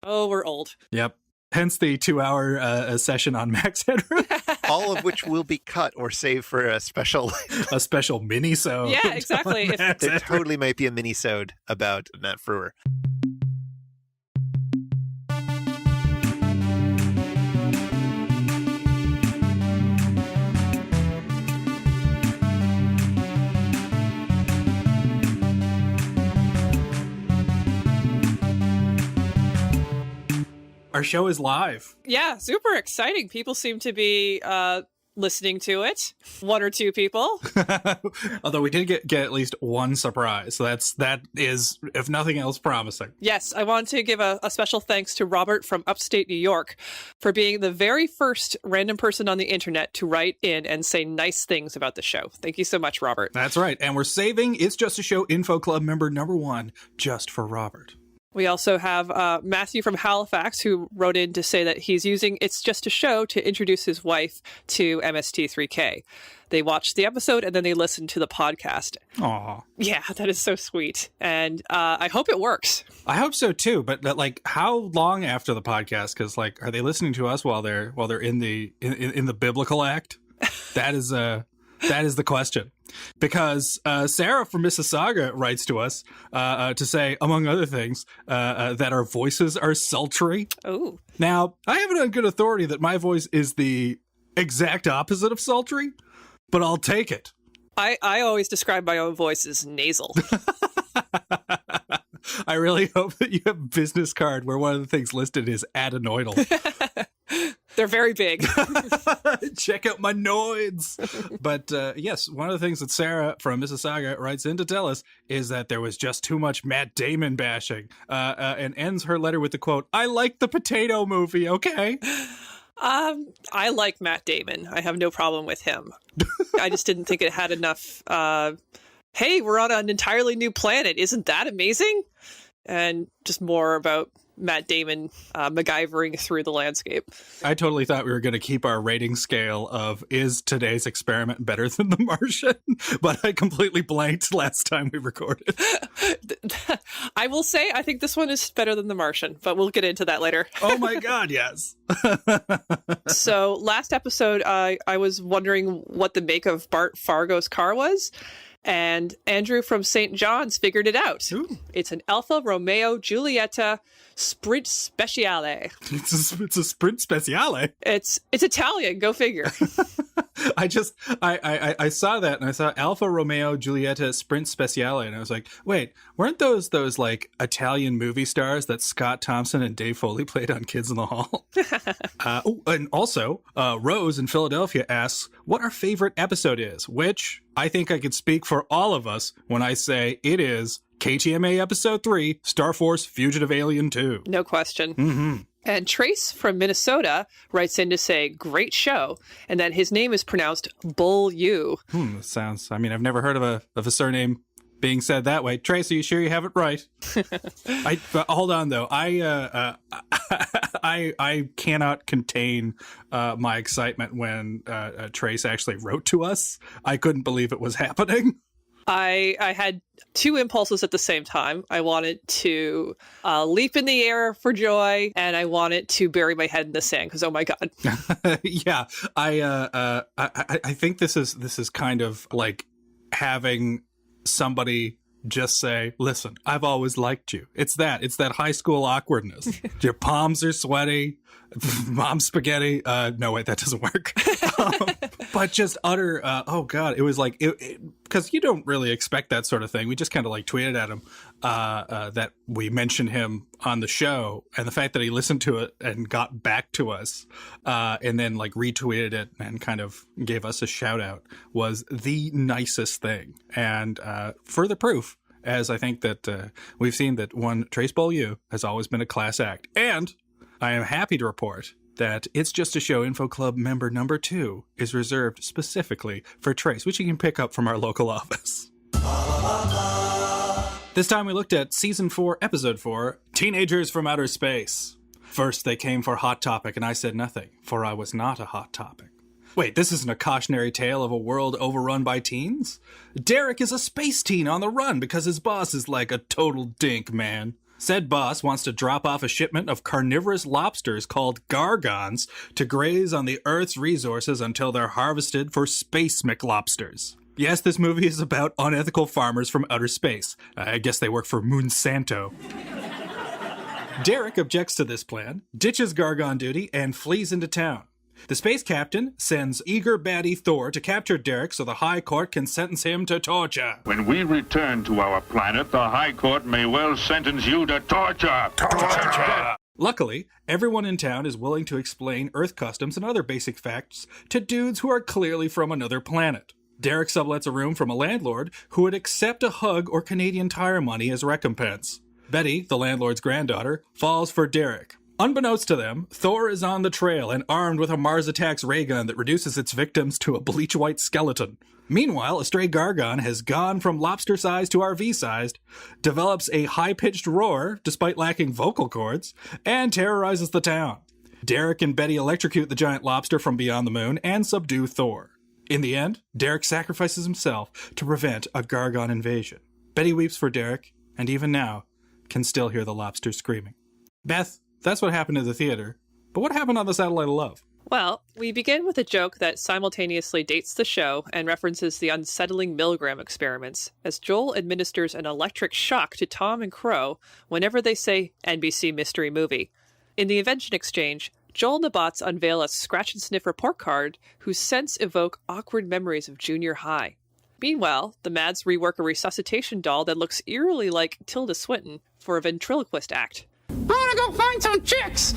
Oh, we're old. Yep. Hence the 2-hour session on Max Headroom. All of which will be cut or saved for a special... a special mini-sode. Yeah, exactly. There totally might be a mini-sode about Matt Frewer. Our show is live. Yeah, super exciting. People seem to be listening to it. 1 or 2 people. Although we did get at least one surprise. So that is, if nothing else, promising. Yes, I want to give a special thanks to Robert from upstate New York for being the very first random person on the internet to write in and say nice things about the show. Thank you so much, Robert. That's right. And we're saving It's Just a Show Info Club member number 1 just for Robert. We also have Matthew from Halifax, who wrote in to say that he's using It's Just a Show to introduce his wife to MST3K. They watched the episode and then they listened to the podcast. Aw. Yeah, that is so sweet. And I hope it works. I hope so too. But like, how long after the podcast? Because like, are they listening to us while they're in the biblical act? That is the question. Because Sarah from Mississauga writes to us to say, among other things, that our voices are sultry. Oh. Now, I have it on good authority that my voice is the exact opposite of sultry, but I'll take it. I always describe my own voice as nasal. I really hope that you have a business card where one of the things listed is adenoidal. They're very big. Check out my noids. But yes, one of the things that Sarah from Mississauga writes in to tell us is that there was just too much Matt Damon bashing, and ends her letter with the quote, "I like the Potato Movie, okay?" I like Matt Damon. I have no problem with him. I just didn't think it had enough, hey, we're on an entirely new planet. Isn't that amazing? And just more about Matt Damon MacGyvering through the landscape. I totally thought we were going to keep our rating scale of is today's experiment better than The Martian, but I completely blanked last time we recorded. I will say I think this one is better than The Martian, but we'll get into that later. Oh my God, yes. So last episode, I was wondering what the make of Bart Fargo's car was. And Andrew from St. John's figured it out. Ooh. It's an Alfa Romeo Giulietta Sprint Speciale. It's a Sprint Speciale. It's Italian. Go figure. I saw that and I saw Alfa Romeo Giulietta Sprint Speciale and I was like, wait, weren't those like Italian movie stars that Scott Thompson and Dave Foley played on Kids in the Hall? And also, Rose in Philadelphia asks what our favorite episode is, which I think I could speak for all of us when I say it is KTMA Episode 3, Star Force Fugitive Alien 2. No question. Mm-hmm. And Trace from Minnesota writes in to say, great show, and that his name is pronounced Bull U. Sounds, I mean, I've never heard of a surname being said that way. Trace, are you sure you have it right? Hold on, though. I cannot contain my excitement when Trace actually wrote to us. I couldn't believe it was happening. I had 2 impulses at the same time. I wanted to leap in the air for joy, and I wanted to bury my head in the sand because, oh my God. Yeah, I think this is kind of like having somebody just say, listen, I've always liked you. It's that high school awkwardness. Your palms are sweaty. Mom's spaghetti. No, wait, that doesn't work. But just utter, oh God, it was like, because you don't really expect that sort of thing. We just kind of like tweeted at him that we mentioned him on the show, and the fact that he listened to it and got back to us and then like retweeted it and kind of gave us a shout out was the nicest thing. And further proof, as I think that we've seen that one Trace Beaulieu has always been a class act. And I am happy to report that It's Just a Show Info Club member number 2 is reserved specifically for Trace, which you can pick up from our local office. This time we looked at Season 4, Episode 4, Teenagers from Outer Space. First they came for Hot Topic, and I said nothing, for I was not a hot topic. Wait, this isn't a cautionary tale of a world overrun by teens? Derek is a space teen on the run because his boss is like a total dink, man. Said boss wants to drop off a shipment of carnivorous lobsters called gargons to graze on the Earth's resources until they're harvested for space McLobsters. Yes, this movie is about unethical farmers from outer space. I guess they work for Monsanto. Derek objects to this plan, ditches gargon duty, and flees into town. The space captain sends eager baddie Thor to capture Derek so the High Court can sentence him to torture. When we return to our planet, the High Court may well sentence you to torture. Torture! Luckily, everyone in town is willing to explain Earth customs and other basic facts to dudes who are clearly from another planet. Derek sublets a room from a landlord who would accept a hug or Canadian Tire money as recompense. Betty, the landlord's granddaughter, falls for Derek. Unbeknownst to them, Thor is on the trail and armed with a Mars Attacks ray gun that reduces its victims to a bleach-white skeleton. Meanwhile, a stray gargon has gone from lobster-sized to RV-sized, develops a high-pitched roar despite lacking vocal cords, and terrorizes the town. Derek and Betty electrocute the giant lobster from beyond the moon and subdue Thor. In the end, Derek sacrifices himself to prevent a gargon invasion. Betty weeps for Derek, and even now, can still hear the lobster screaming. Beth, that's what happened in the theater. But what happened on the Satellite of Love? Well, we begin with a joke that simultaneously dates the show and references the unsettling Milgram experiments, as Joel administers an electric shock to Tom and Crow whenever they say NBC Mystery Movie. In the invention exchange, Joel and the bots unveil a scratch-and-sniff report card whose scents evoke awkward memories of junior high. Meanwhile, the Mads rework a resuscitation doll that looks eerily like Tilda Swinton for a ventriloquist act. I want to go find some chicks!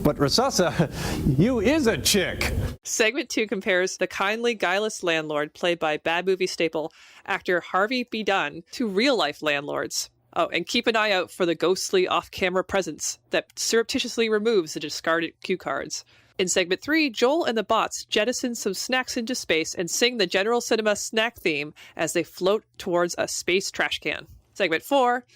But Resusci, you is a chick! Segment 2 compares the kindly, guileless landlord played by bad movie staple actor Harvey B. Dunn to real-life landlords. Oh, and keep an eye out for the ghostly off-camera presence that surreptitiously removes the discarded cue cards. In segment 3, Joel and the bots jettison some snacks into space and sing the General Cinema snack theme as they float towards a space trash can. Segment 4,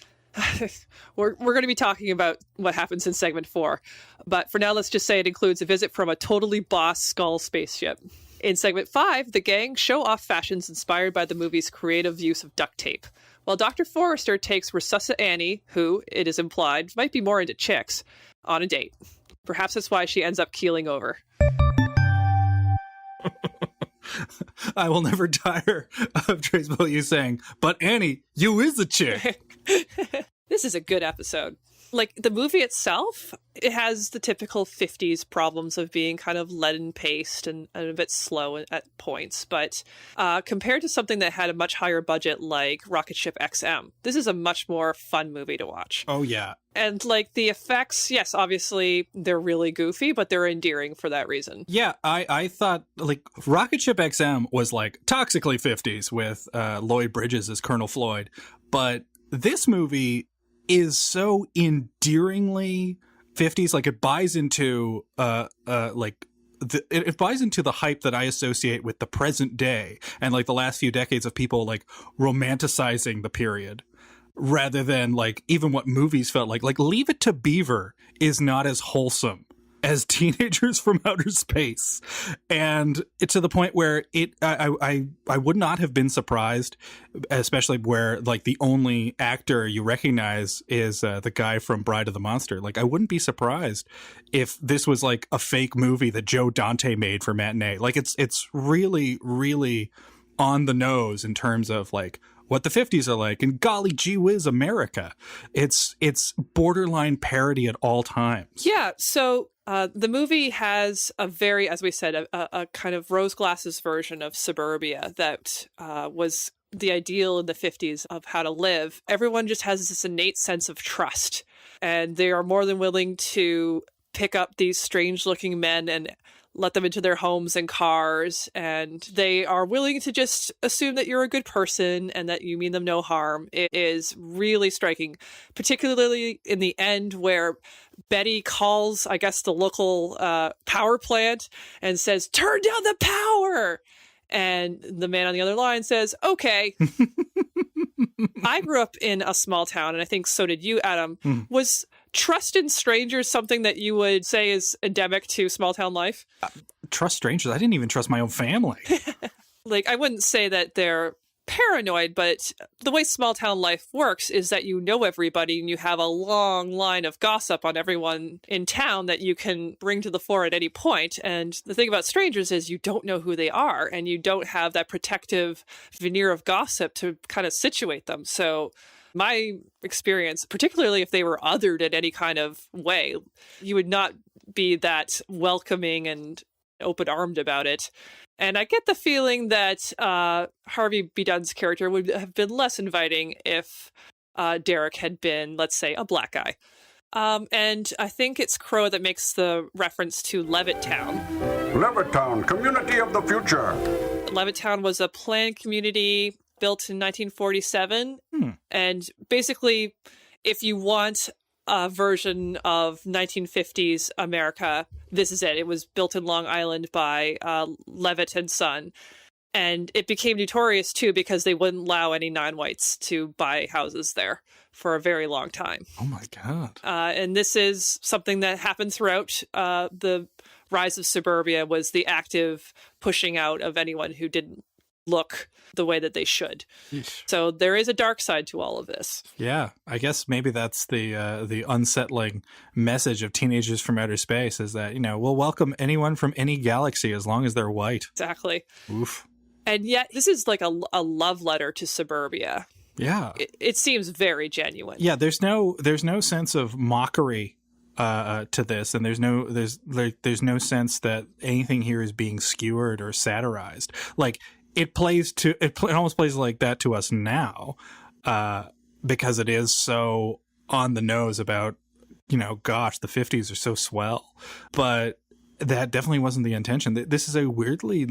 we're going to be talking about what happens in segment 4, but for now let's just say it includes a visit from a totally boss skull spaceship. In segment 5, the gang show off fashions inspired by the movie's creative use of duct tape, while Dr. Forrester takes Resusci-Annie, who, it is implied, might be more into chicks, on a date. Perhaps that's why she ends up keeling over. I will never tire of Trace Beaulieu saying, but Annie, you is a chick. This is a good episode. Like, the movie itself, it has the typical 50s problems of being kind of leaden-paced and a bit slow at points. But compared to something that had a much higher budget like Rocket Ship XM, this is a much more fun movie to watch. Oh, yeah. And, like, the effects, yes, obviously, they're really goofy, but they're endearing for that reason. Yeah, I thought, like, Rocket Ship XM was, like, toxically 50s with Lloyd Bridges as Colonel Floyd. But this movie is so endearingly 50s. Like, it buys into it buys into the hype that I associate with the present day and like the last few decades of people like romanticizing the period rather than like even what movies felt like Leave It to Beaver is not as wholesome as Teenagers from Outer Space. And it's to the point where I would not have been surprised, especially where like the only actor you recognize is the guy from Bride of the Monster. Like, I wouldn't be surprised if this was like a fake movie that Joe Dante made for Matinee. Like, it's really, really on the nose in terms of like what the 50s are like, and golly gee whiz, America. It's borderline parody at all times. Yeah, so the movie has a very, as we said, a kind of rose glasses version of Suburbia that was the ideal in the 50s of how to live. Everyone just has this innate sense of trust, and they are more than willing to pick up these strange-looking men and let them into their homes and cars, and they are willing to just assume that you're a good person and that you mean them no harm. It is really striking, particularly in the end where Betty calls, I guess, the local power plant and says, "Turn down the power!" And the man on the other line says, "Okay." I grew up in a small town, and I think so did you, Adam. Was trust in strangers something that you would say is endemic to small town life? Trust strangers? I didn't even trust my own family. Like, I wouldn't say that they're paranoid, but the way small town life works is that you know everybody and you have a long line of gossip on everyone in town that you can bring to the fore at any point. And the thing about strangers is you don't know who they are and you don't have that protective veneer of gossip to kind of situate them. So my experience, particularly if they were othered in any kind of way, you would not be that welcoming and open-armed about it. And I get the feeling that Harvey B. Dunn's character would have been less inviting if Derek had been, let's say, a black guy. And I think it's Crow that makes the reference to Levittown. Levittown, community of the future. Levittown was a planned community built in 1947. And basically, if you want a version of 1950s America, this is it. It was built in Long Island by Levitt and Son. And it became notorious, too, because they wouldn't allow any non-whites to buy houses there for a very long time. Oh, my God. And this is something that happened throughout the rise of suburbia, was the active pushing out of anyone who didn't look the way that they should. Yeesh. So there is a dark side to all of this. Yeah, I guess maybe that's the unsettling message of Teenagers from Outer Space, is that, we'll welcome anyone from any galaxy as long as they're white. Exactly. Oof. And yet this is like a love letter to suburbia. Yeah. It seems very genuine. Yeah, there's no sense of mockery to this, and there's no sense that anything here is being skewered or satirized. Like, it almost plays like that to us now, because it is so on the nose about, gosh, the 50s are so swell. But that definitely wasn't the intention. This is a weirdly,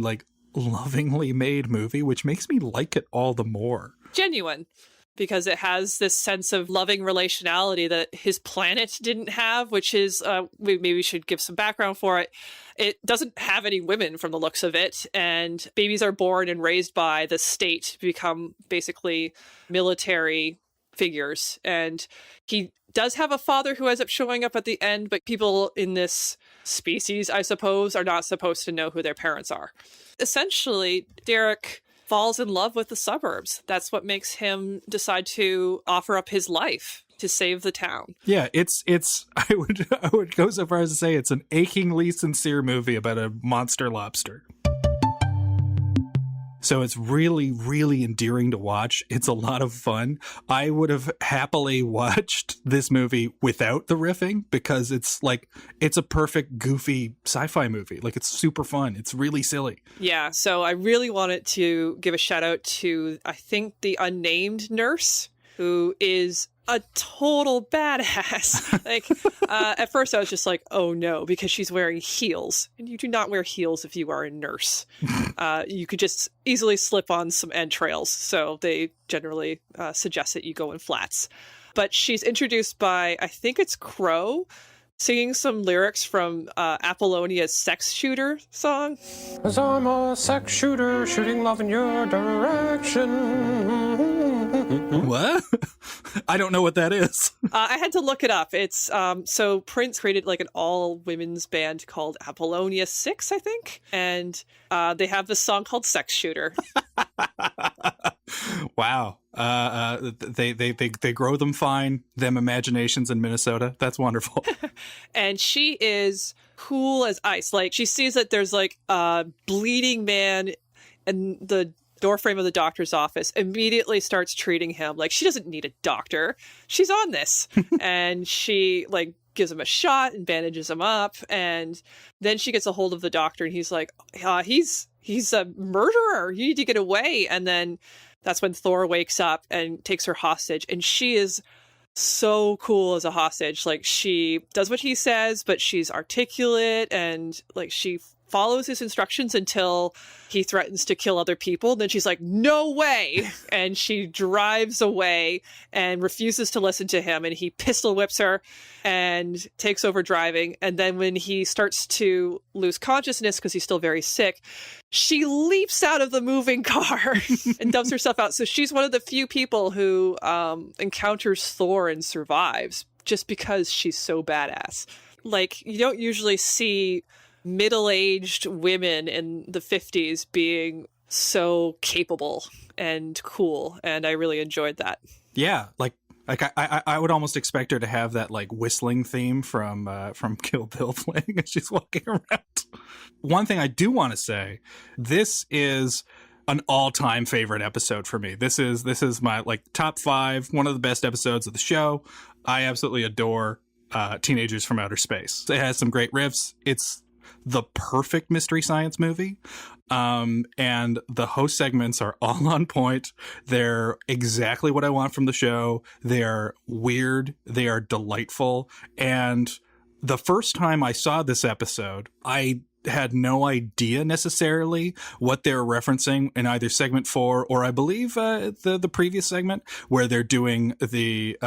lovingly made movie, which makes me like it all the more. Genuine. Because it has this sense of loving relationality that his planet didn't have, which is, maybe we should give some background for it. It doesn't have any women from the looks of it, and babies are born and raised by the state to become basically military figures. And he does have a father who ends up showing up at the end, but people in this species, I suppose, are not supposed to know who their parents are. Essentially, Derek falls in love with the suburbs. That's what makes him decide to offer up his life to save the town. Yeah, it's I would go so far as to say it's an achingly sincere movie about a monster lobster. So it's really, really endearing to watch. It's a lot of fun. I would have happily watched this movie without the riffing, because it's a perfect goofy sci-fi movie. It's super fun. It's really silly. Yeah, so I really wanted to give a shout out to, I think, the unnamed nurse, who is a total badass. At first I was just like, oh no, because she's wearing heels. And you do not wear heels if you are a nurse. You could just easily slip on some entrails. So they generally suggest that you go in flats. But she's introduced by, I think it's Crow, singing some lyrics from Apollonia's Sex Shooter song. 'Cause I'm a sex shooter shooting love in your direction. What? I don't know what that is. I had to look it up. It's so Prince created an all-women's band called Apollonia 6, I think. And they have this song called Sex Shooter. Wow. They grow them fine, them imaginations in Minnesota. That's wonderful. And she is cool as ice. She sees that there's a bleeding man in the doorframe of the doctor's office, immediately starts treating him like she doesn't need a doctor. She's on this. And she gives him a shot and bandages him up. And then she gets a hold of the doctor and he's like, he's a murderer. You need to get away. And then that's when Thor wakes up and takes her hostage. And she is so cool as a hostage. She does what he says, but she's articulate and she follows his instructions until he threatens to kill other people. And then she's like, no way. And she drives away and refuses to listen to him. And he pistol whips her and takes over driving. And then when he starts to lose consciousness, because he's still very sick, she leaps out of the moving car and dumps herself out. So she's one of the few people who encounters Thor and survives, just because she's so badass. You don't usually see middle-aged women in the 50s being so capable and cool, and I really enjoyed that. Yeah, like I would almost expect her to have that like whistling theme from Kill Bill playing as she's walking around. One thing I do want to say, this is an all-time favorite episode for me. This is my like top 5, one of the best episodes of the show. I absolutely adore Teenagers from Outer Space. It has some great riffs. It's the perfect Mystery Science movie. And the host segments are all on point. They're exactly what I want from the show. They're weird. They are delightful. And the first time I saw this episode, I had no idea necessarily what they were referencing in either segment 4 or I believe the previous segment where they're doing the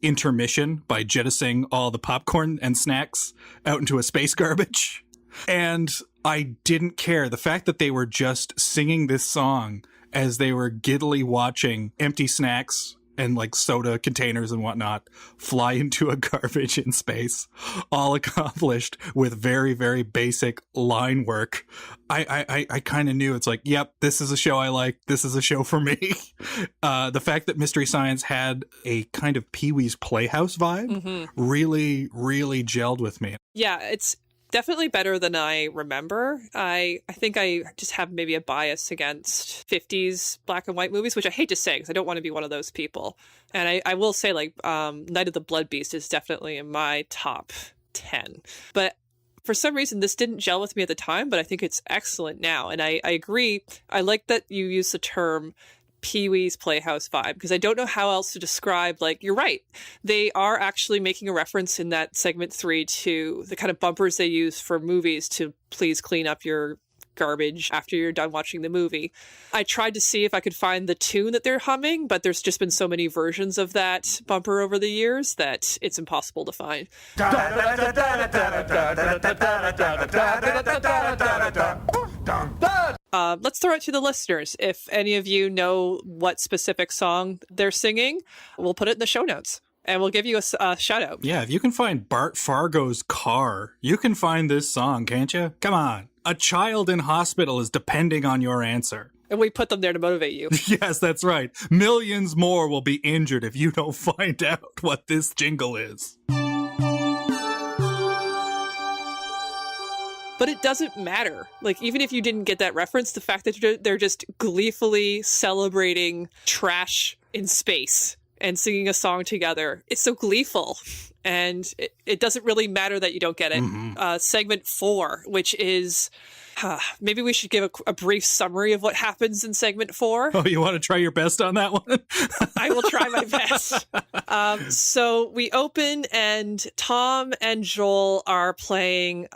intermission by jettisoning all the popcorn and snacks out into a space garbage. And I didn't care. The fact that they were just singing this song as they were giddily watching empty snacks and like soda containers and whatnot fly into a garbage in space, all accomplished with very, very basic line work. I kind of knew it's like, yep, this is a show I like. This is a show for me. The fact that Mystery Science had a kind of Pee-wee's Playhouse vibe really, really gelled with me. Yeah, it's definitely better than I remember. I think I just have maybe a bias against 50s black and white movies, which I hate to say because I don't want to be one of those people. And I will say, like, Night of the Blood Beast is definitely in my top 10. But for some reason, this didn't gel with me at the time, but I think it's excellent now. And I agree. I like that you use the term Pee-wee's Playhouse vibe, because I don't know how else to describe, like, you're right. They are actually making a reference in that segment 3 to the kind of bumpers they use for movies to please clean up your garbage after you're done watching the movie. I tried to see if I could find the tune that they're humming, but there's just been so many versions of that bumper over the years that it's impossible to find. Let's throw it to the listeners. If any of you know what specific song they're singing, we'll put it in the show notes. And we'll give you a shout out. Yeah, if you can find Bart Fargo's car, you can find this song, can't you? Come on. A child in hospital is depending on your answer. And we put them there to motivate you. Yes, that's right. Millions more will be injured if you don't find out what this jingle is. But it doesn't matter. Like, even if you didn't get that reference, the fact that they're just gleefully celebrating trash in space and singing a song together, it's so gleeful. And it doesn't really matter that you don't get it. Segment 4, which is... maybe we should give a brief summary of what happens in segment 4. Oh, you want to try your best on that one? I will try my best. So we open and Tom and Joel are playing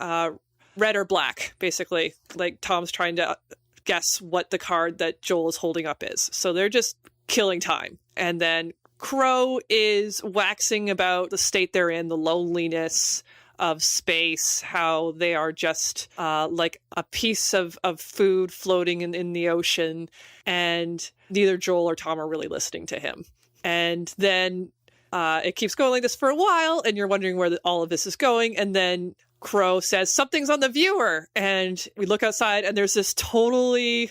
red or black, basically. Like, Tom's trying to guess what the card that Joel is holding up is. So they're just killing time. And then Crow is waxing about the state they're in, the loneliness of space, how they are just like a piece of food floating in the ocean, and neither Joel or Tom are really listening to him. And then it keeps going like this for a while, and you're wondering where all of this is going, and then Crow says, something's on the viewer, and we look outside, and there's this totally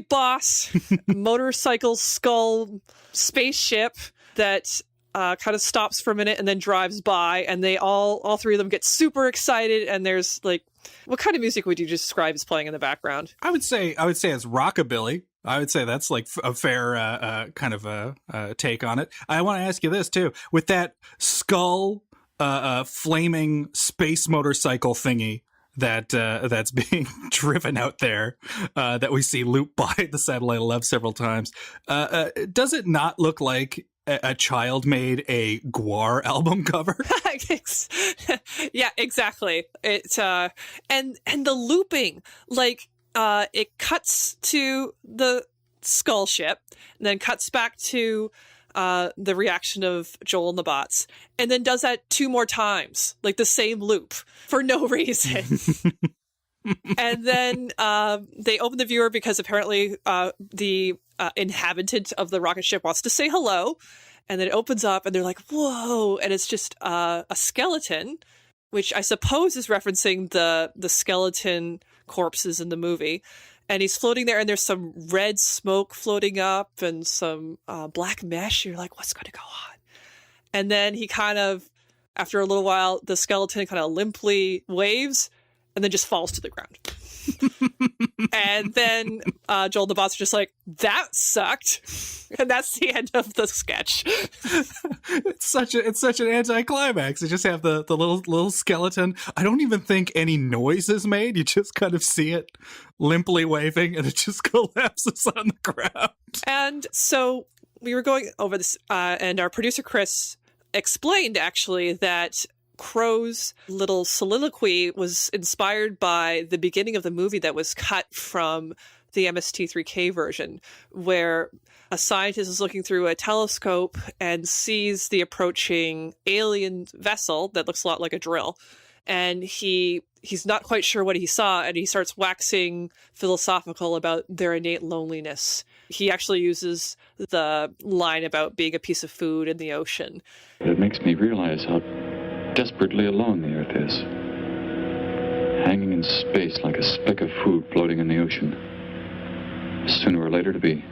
boss motorcycle skull spaceship that kind of stops for a minute and then drives by, and they all three of them get super excited, and there's like, what kind of music would you describe as playing in the background? I would say it's rockabilly. I would say that's like a fair kind of a take on it. I want to ask you this too, with that skull flaming space motorcycle thingy that's being driven out there, that we see loop by the Satellite of Love several times. Does it not look like a child made a Gwar album cover? Yeah, exactly. It's and the looping, like it cuts to the skull ship, and then cuts back to the reaction of Joel and the bots, and then does that 2 more times, like the same loop for no reason. And then they open the viewer because apparently the inhabitant of the rocket ship wants to say hello. And then it opens up and they're like, whoa. And it's just a skeleton, which I suppose is referencing the skeleton corpses in the movie. And he's floating there, and there's some red smoke floating up and some black mesh. You're like, what's going to go on? And then he kind of, after a little while, the skeleton kind of limply waves and then just falls to the ground. And then Joel and the boss are just like, that sucked. And that's the end of the sketch. It's such an anticlimax. You just have the little skeleton. I don't even think any noise is made. You just kind of see it limply waving, and it just collapses on the ground. And so we were going over this, and our producer Chris explained actually that Crow's little soliloquy was inspired by the beginning of the movie that was cut from the MST3K version, where a scientist is looking through a telescope and sees the approaching alien vessel that looks a lot like a drill. And he's not quite sure what he saw, and he starts waxing philosophical about their innate loneliness. He actually uses the line about being a piece of food in the ocean. It makes me realize how desperately alone the Earth is. Hanging in space like a speck of food floating in the ocean. Sooner or later to be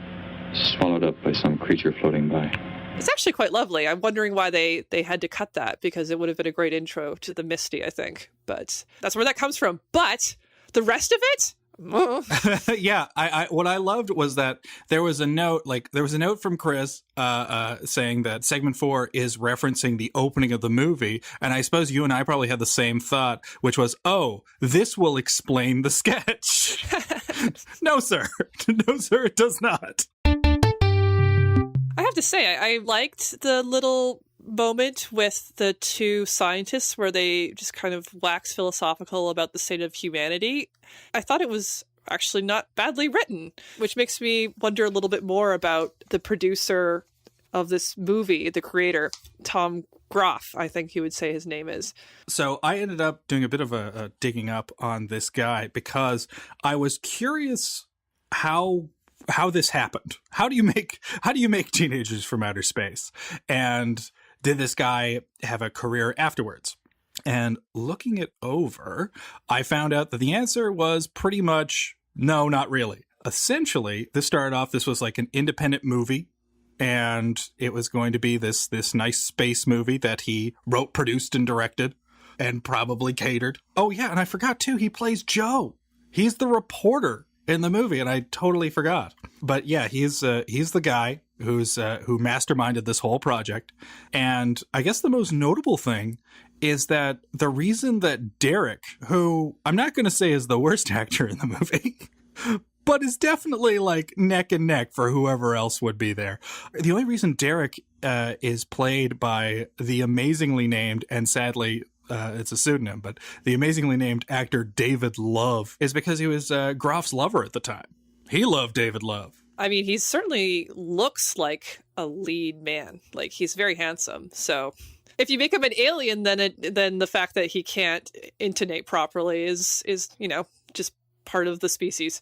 swallowed up by some creature floating by. It's actually quite lovely. I'm wondering why they had to cut that, because it would have been a great intro to the Misty, I think. But that's where that comes from. But the rest of it? Yeah, I what I loved was that there was a note from Chris saying that segment 4 is referencing the opening of the movie, and I suppose you and I probably had the same thought, which was, oh, this will explain the sketch. No, sir. No, sir, it does not. I have to say, I liked the little moment with the two scientists where they just kind of wax philosophical about the state of humanity. I thought it was actually not badly written, which makes me wonder a little bit more about the producer of this movie, the creator, Tom Graeff, I think you would say his name is. So I ended up doing a bit of a digging up on this guy because I was curious how this happened. How do you make teenagers from outer space? And did this guy have a career afterwards? And looking it over, I found out that the answer was pretty much no, not really. Essentially, this was like an independent movie, and it was going to be this nice space movie that he wrote, produced, and directed, and probably catered. Oh yeah, and I forgot too, he plays Joe. He's the reporter in the movie, and I totally forgot. But yeah, he's the guy who masterminded this whole project. And I guess the most notable thing is that the reason that Derek, who I'm not going to say is the worst actor in the movie, but is definitely like neck and neck for whoever else would be there. The only reason Derek is played by the amazingly named, and sadly, it's a pseudonym, but the amazingly named actor David Love is because he was Groff's lover at the time. He loved David Love. I mean, he certainly looks like a lead man. Like, he's very handsome. So if you make him an alien, then the fact that he can't intonate properly is just part of the species.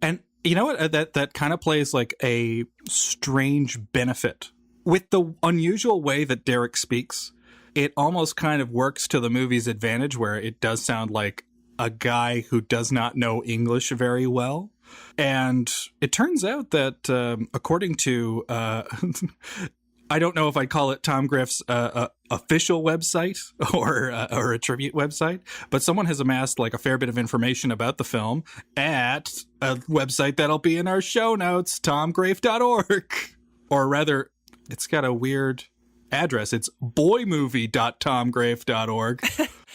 And you know what? That kind of plays like a strange benefit with the unusual way that Derek speaks. It almost kind of works to the movie's advantage, where it does sound like a guy who does not know English very well. And it turns out that according to, I don't know if I'd call it Tom Graeff's official website or a tribute website, but someone has amassed like a fair bit of information about the film at a website that'll be in our show notes, tomgraeff.org. Or rather, it's got a weird address. It's boymovie.tomgraeff.org.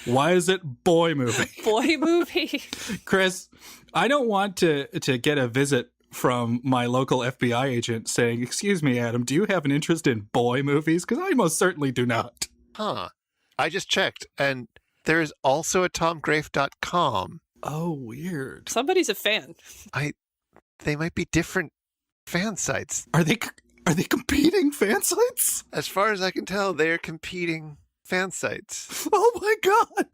Why is it boy movie? Boy movie. Chris, I don't want to get a visit from my local FBI agent saying, "Excuse me, Adam, do you have an interest in boy movies?" Because I most certainly do not. Huh. I just checked, and there is also a tomgraeff.com. Oh, weird. Somebody's a fan. They might be different fan sites. Are they competing fan sites? As far as I can tell, they're competing fan sites. Oh my god.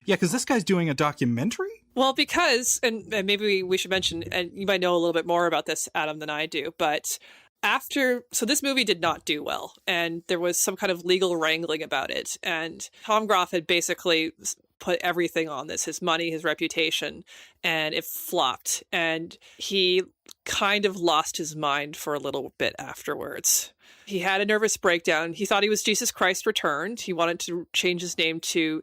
Yeah, because this guy's doing a documentary? Well, because, and maybe we should mention, and you might know a little bit more about this, Adam, than I do, but So this movie did not do well, and there was some kind of legal wrangling about it. And Tom Groff had basically put everything on this, his money, his reputation, and it flopped. And he kind of lost his mind for a little bit afterwards. He had a nervous breakdown. He thought he was Jesus Christ Returned. He wanted to change his name to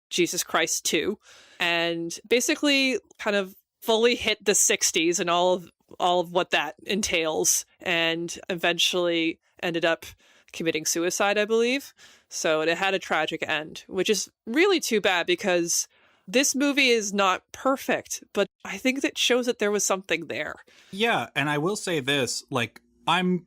Jesus Christ 2, and basically kind of fully hit the 60s and all of what that entails, and eventually ended up committing suicide, I believe. So it had a tragic end, which is really too bad because this movie is not perfect, but I think that shows that there was something there. Yeah, and I will say this, like, I'm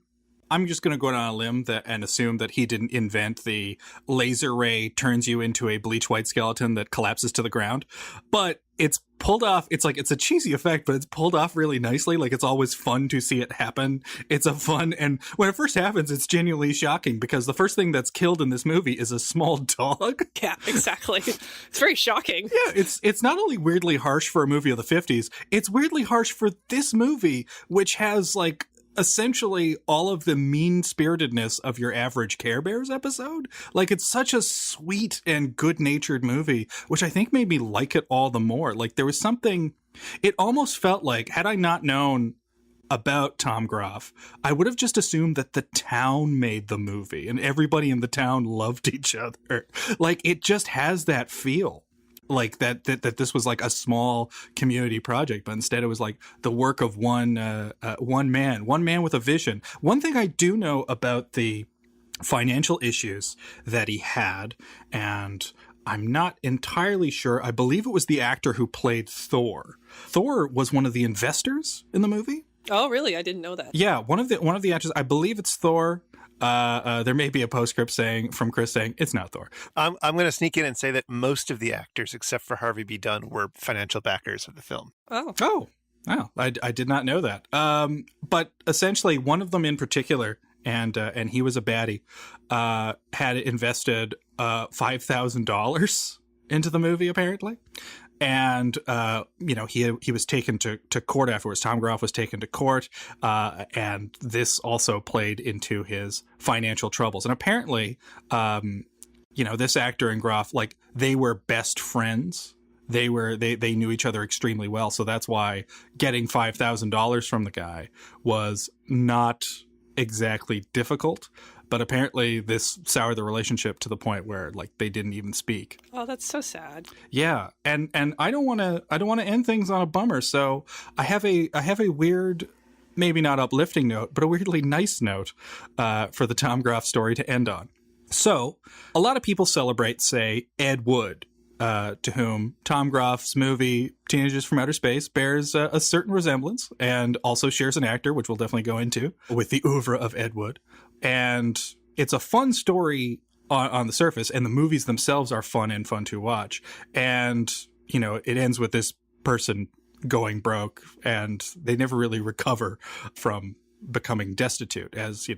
just going to go down a limb and assume that he didn't invent the laser ray turns you into a bleach white skeleton that collapses to the ground. But it's pulled off. It's a cheesy effect, but it's pulled off really nicely. Like, it's always fun to see it happen. It's and when it first happens, it's genuinely shocking because the first thing that's killed in this movie is a small dog. Yeah, exactly. It's very shocking. Yeah, it's not only weirdly harsh for a movie of the 50s, it's weirdly harsh for this movie, which has, like, essentially all of the mean-spiritedness of your average Care Bears episode. Like, it's such a sweet and good-natured movie, which I think made me like it all the more. Like, there was something, it almost felt like, had I not known about Tom Groff, I would have just assumed that the town made the movie and everybody in the town loved each other. Like, it just has that feel. Like that this was like a small community project, but instead it was like the work of one man with a vision. One thing I do know about the financial issues that he had, and I'm not entirely sure, I believe it was the actor who played Thor. Thor was one of the investors in the movie. Oh, really? I didn't know that. Yeah, one of the actors, I believe it's Thor. There may be a postscript from Chris saying it's not Thor. I'm going to sneak in and say that most of the actors, except for Harvey B. Dunn, were financial backers of the film. Oh, I did not know that. But essentially, one of them in particular, and he was a baddie, had invested $5,000 into the movie apparently. And, he was taken to court afterwards. Tom Groff was taken to court. And this also played into his financial troubles. And apparently, this actor and Groff, like, they were best friends. They knew each other extremely well. So that's why getting $5,000 from the guy was not exactly difficult. But apparently this soured the relationship to the point where, like, they didn't even speak. Oh, that's so sad. Yeah, and I don't want to end things on a bummer. So I have a weird, maybe not uplifting note, but a weirdly nice note for the Tom Groff story to end on. So a lot of people celebrate, say, Ed Wood, to whom Tom Groff's movie Teenagers from Outer Space bears a certain resemblance, and also shares an actor, which we'll definitely go into, with the oeuvre of Ed Wood. And it's a fun story on the surface, and the movies themselves are fun to watch. And, it ends with this person going broke, and they never really recover from becoming destitute, as,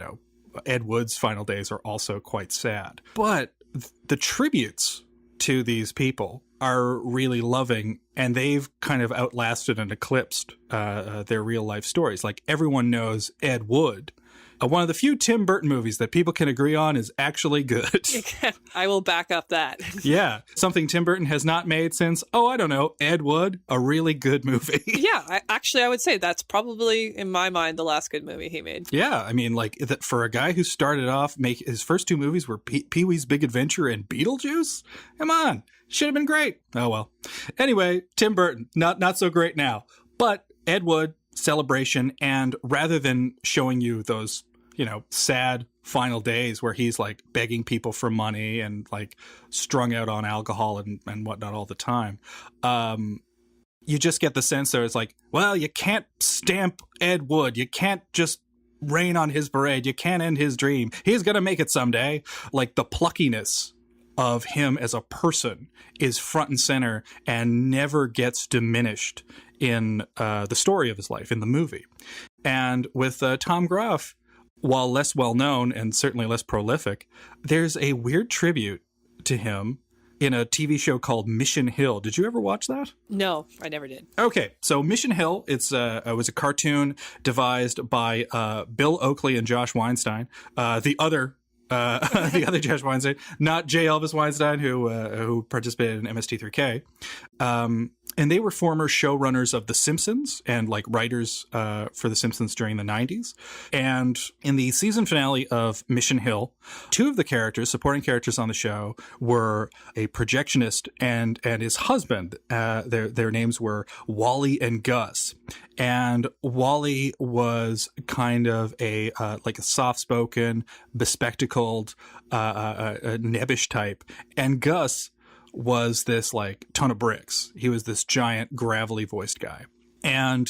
Ed Wood's final days are also quite sad. But the tributes to these people are really loving, and they've kind of outlasted and eclipsed their real life stories. Like, everyone knows Ed Wood. One of the few Tim Burton movies that people can agree on is actually good. I will back up that. Yeah. Something Tim Burton has not made since, Ed Wood, a really good movie. Yeah. I would say that's probably, in my mind, the last good movie he made. Yeah. I mean, like, for a guy who started off, his first two movies were Pee-wee's Big Adventure and Beetlejuice? Come on. Should have been great. Oh, well. Anyway, Tim Burton, not so great now. But Ed Wood, celebration, and rather than showing you those, sad final days where he's like begging people for money and like strung out on alcohol and whatnot all the time, you just get the sense that it's like, well, you can't stamp Ed Wood. You can't just rain on his parade. You can't end his dream. He's going to make it someday. Like, the pluckiness of him as a person is front and center and never gets diminished in the story of his life, in the movie. And with Tom Groff, while less well known and certainly less prolific, there's a weird tribute to him in a TV show called Mission Hill. Did you ever watch that? No, I never did. Okay, so Mission Hill, it was a cartoon devised by Bill Oakley and Josh Weinstein, the other Josh Weinstein, not J. Elvis Weinstein, who participated in MST3K. And they were former showrunners of The Simpsons and like writers for The Simpsons during the 90s. And in the season finale of Mission Hill, two of the supporting characters on the show, were a projectionist and his husband. Their names were Wally and Gus. And Wally was kind of a soft-spoken, bespectacled, a nebbish type. And Gus was this like ton of bricks. He was this giant, gravelly voiced guy. And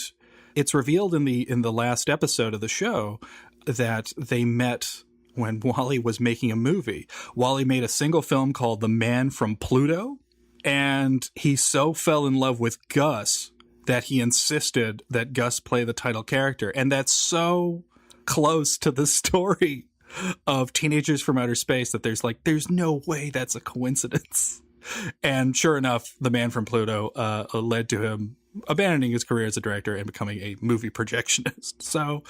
it's revealed in the last episode of the show that they met when Wally was making a movie. Wally made a single film called The Man from Pluto, and he so fell in love with Gus that he insisted that Gus play the title character. And that's so close to the story of Teenagers from Outer Space that there's no way that's a coincidence. And sure enough, The Man from Pluto led to him abandoning his career as a director and becoming a movie projectionist. So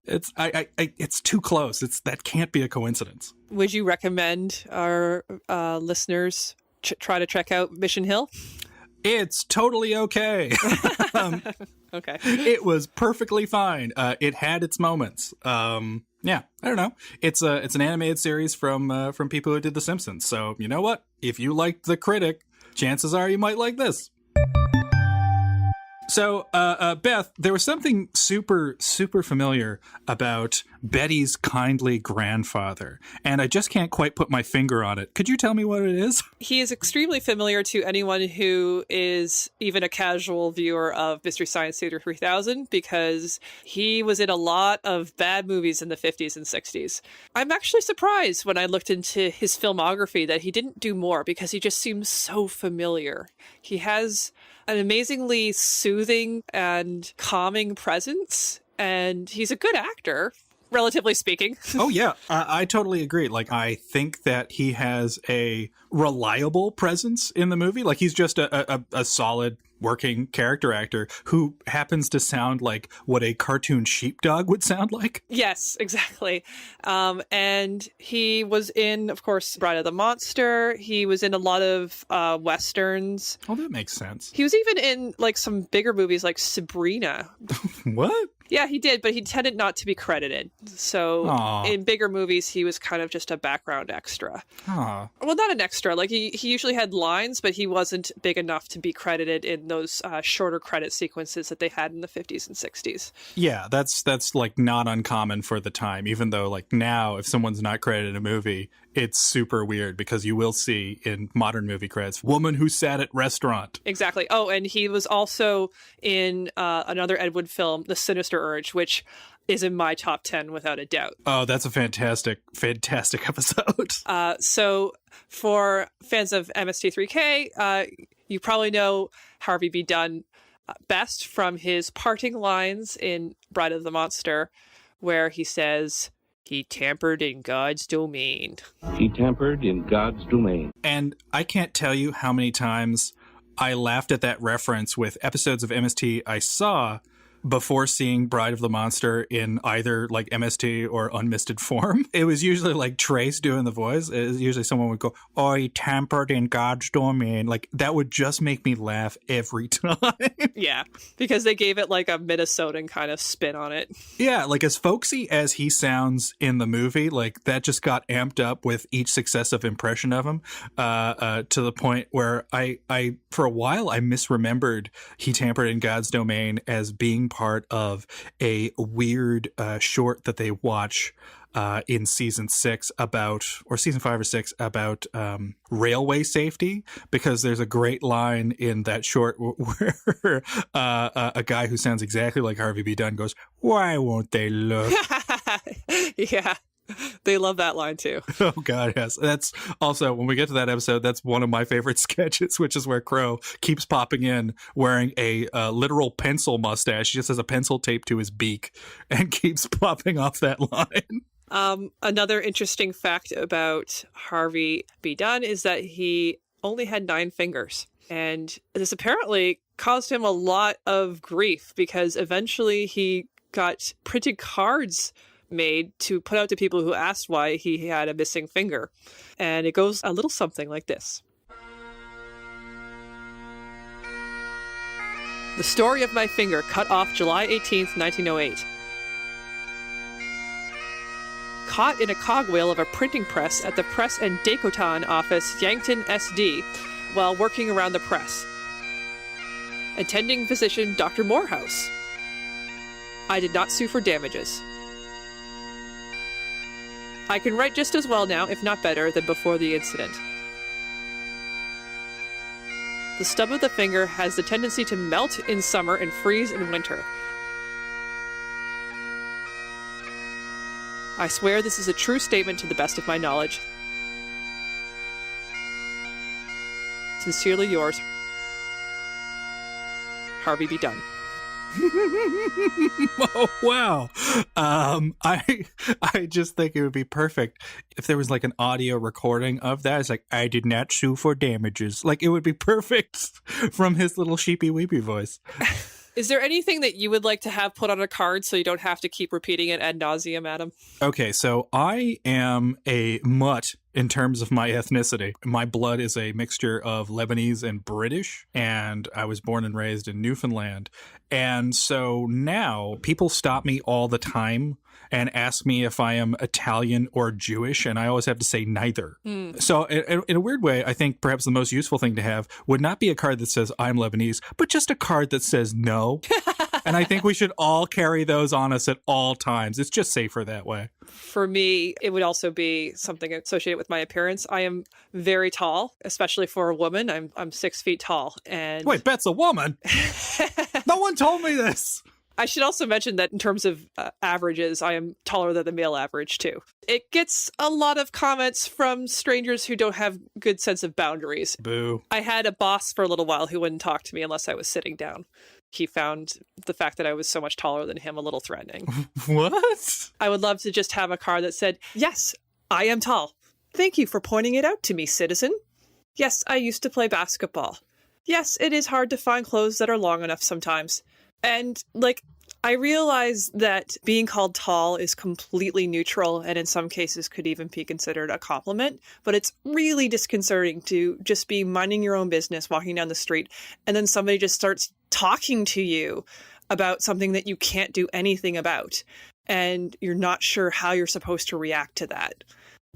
it's too close. That can't be a coincidence. Would you recommend our listeners try to check out Mission Hill? It's totally okay. Okay. It was perfectly fine. It had its moments. Yeah, I don't know. It's an animated series from people who did The Simpsons. So you know what? If you liked The Critic, chances are you might like this. So, Beth, there was something super, super familiar about Betty's kindly grandfather, and I just can't quite put my finger on it. Could you tell me what it is? He is extremely familiar to anyone who is even a casual viewer of Mystery Science Theater 3000, because he was in a lot of bad movies in the 50s and 60s. I'm actually surprised when I looked into his filmography that he didn't do more, because he just seems so familiar. He has an amazingly soothing and calming presence, and he's a good actor, relatively speaking. Oh, yeah. I totally agree. Like, I think that he has a reliable presence in the movie. Like, he's just a solid working character actor who happens to sound like what a cartoon sheepdog would sound like. Yes, exactly. And he was in, of course, Bride of the Monster. He was in a lot of Westerns. Oh, that makes sense. He was even in like some bigger movies like Sabrina. What? Yeah, he did, but he tended not to be credited. So in bigger movies, he was kind of just a background extra. Aww. Well, not an extra. Like he usually had lines, but he wasn't big enough to be credited in those shorter credit sequences that they had in the 50s and 60s. Yeah, that's like not uncommon for the time, even though like now if someone's not credited in a movie, it's super weird because you will see in modern movie credits, woman who sat at restaurant. Exactly. Oh, and he was also in another Ed Wood film, The Sinister Urge, which is in my top 10 without a doubt. Oh, that's a fantastic, fantastic episode. So for fans of MST3K, you probably know Harvey B. Dunn best from his parting lines in Bride of the Monster, where he says, "He tampered in God's domain." He tampered in God's domain. And I can't tell you how many times I laughed at that reference with episodes of MST I saw before seeing Bride of the Monster in either like MST or unmisted form. It was usually like Trace doing the voice. It was usually someone would go, "Oh, he tampered in God's domain." Like that would just make me laugh every time. Yeah, because they gave it like a Minnesotan kind of spin on it. Yeah, like as folksy as he sounds in the movie, like that just got amped up with each successive impression of him to the point where I for a while I misremembered He Tampered in God's Domain as being part of a weird short that they watch in season 6 about, or season 5 or 6 about railway safety, because there's a great line in that short where a guy who sounds exactly like Harvey B. Dunn goes, "Why won't they look?" Yeah. They love that line too. Oh God, yes. That's also, when we get to that episode, that's one of my favorite sketches, which is where Crow keeps popping in wearing a literal pencil mustache. He just has a pencil taped to his beak and keeps popping off that line. Another interesting fact about Harvey B. Dunn is that he only had 9 fingers. And this apparently caused him a lot of grief because eventually he got printed cards made to put out to people who asked why he had a missing finger. And it goes a little something like this. The story of my finger cut off July 18th, 1908. Caught in a cogwheel of a printing press at the Press and Decoton office, Yankton, SD, while working around the press. Attending physician Dr. Morehouse. I did not sue for damages. I can write just as well now, if not better, than before the incident. The stub of the finger has the tendency to melt in summer and freeze in winter. I swear this is a true statement to the best of my knowledge. Sincerely yours, Harvey B. Dunn. Oh, wow. I just think it would be perfect if there was like an audio recording of that. It's like, I did not sue for damages. Like, it would be perfect from his little sheepy weepy voice. Is there anything that you would like to have put on a card so you don't have to keep repeating it ad nauseum, Adam? Okay, so I am a mutt in terms of my ethnicity. My blood is a mixture of Lebanese and British, and I was born and raised in Newfoundland. And so now people stop me all the time and ask me if I am Italian or Jewish, and I always have to say neither. So in a weird way, I think perhaps the most useful thing to have would not be a card that says I'm Lebanese, but just a card that says no. And I think we should all carry those on us at all times. It's just safer that way. For me, it would also be something associated with my appearance. I am very tall, especially for a woman. I'm 6 feet tall. And wait, Beth's a woman? No one told me this. I should also mention that in terms of averages, I am taller than the male average, too. It gets a lot of comments from strangers who don't have good sense of boundaries. Boo. I had a boss for a little while who wouldn't talk to me unless I was sitting down. He found the fact that I was so much taller than him a little threatening. What? I would love to just have a card that said, yes, I am tall. Thank you for pointing it out to me, citizen. Yes, I used to play basketball. Yes, it is hard to find clothes that are long enough sometimes. And, I realize that being called tall is completely neutral and in some cases could even be considered a compliment, but it's really disconcerting to just be minding your own business, walking down the street, and then somebody just starts talking to you about something that you can't do anything about, and you're not sure how you're supposed to react to that.